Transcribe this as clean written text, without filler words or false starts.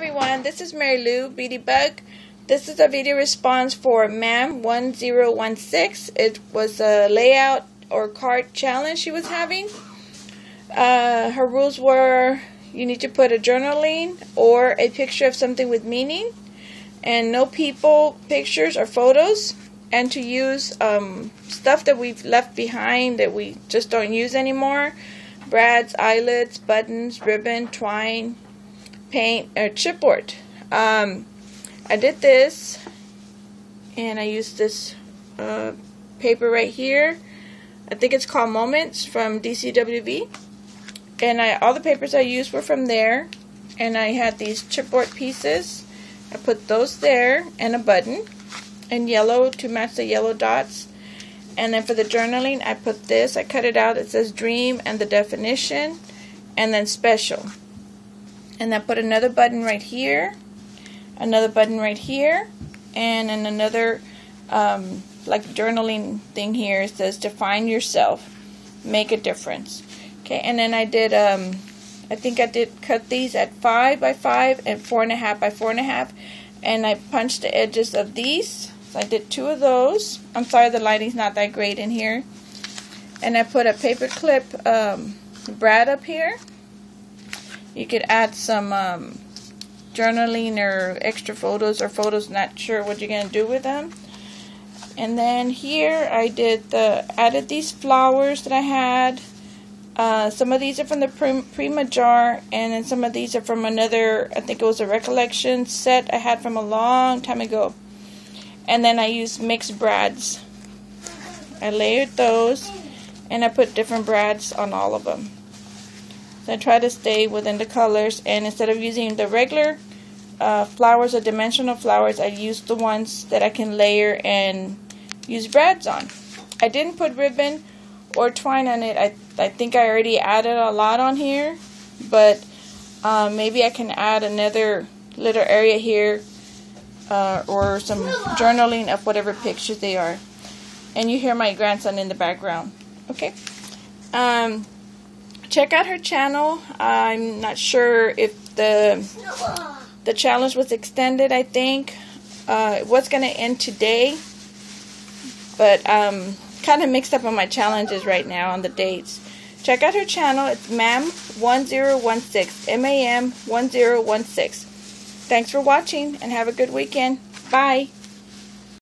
everyone, this is Mary Lou Beauty Bug. This is a video response for Mam1016. It was a layout or card challenge she was having. Her rules were you need to put a journaling or a picture of something with meaning, and no people, pictures, or photos, and to use stuff that we've left behind that we just don't use anymore. Brads, eyelets, buttons, ribbon, twine, paint, or chipboard. I did this, and I used this paper right here. I think it's called Moments from DCWV, and all the papers I used were from there. And I had these chipboard pieces. I put those there, and a button in yellow to match the yellow dots. And then for the journaling, I put this. I cut it out. It says dream and the definition, and then special. And I put another button right here, another button right here, and then another like journaling thing here. It says define yourself, make a difference. Okay, and then I did I think I did cut these at 5 by 5 and 4.5 by 4.5, and I punched the edges of these. So I did 2 of those. I'm sorry the lighting's not that great in here. And I put a paper clip brad up here. You could add some journaling or extra photos, or photos not sure what you're going to do with them. And then here I added these flowers that I had. Some of these are from the Prima jar, and then some of these are from another, I think it was a recollection set I had from a long time ago. And then I used mixed brads. I layered those, and I put different brads on all of them. So I try to stay within the colors, and instead of using the regular flowers or dimensional flowers, I used the ones that I can layer and use brads on. I didn't put ribbon or twine on it. I think I already added a lot on here, but maybe I can add another little area here, or some journaling of whatever pictures they are. And you hear my grandson in the background. Okay. Check out her channel. I'm not sure if the challenge was extended. I think it was going to end today, but kind of mixed up on my challenges right now on the dates. Check out her channel. It's Mam1016, MAM1016. Thanks for watching, and have a good weekend. Bye.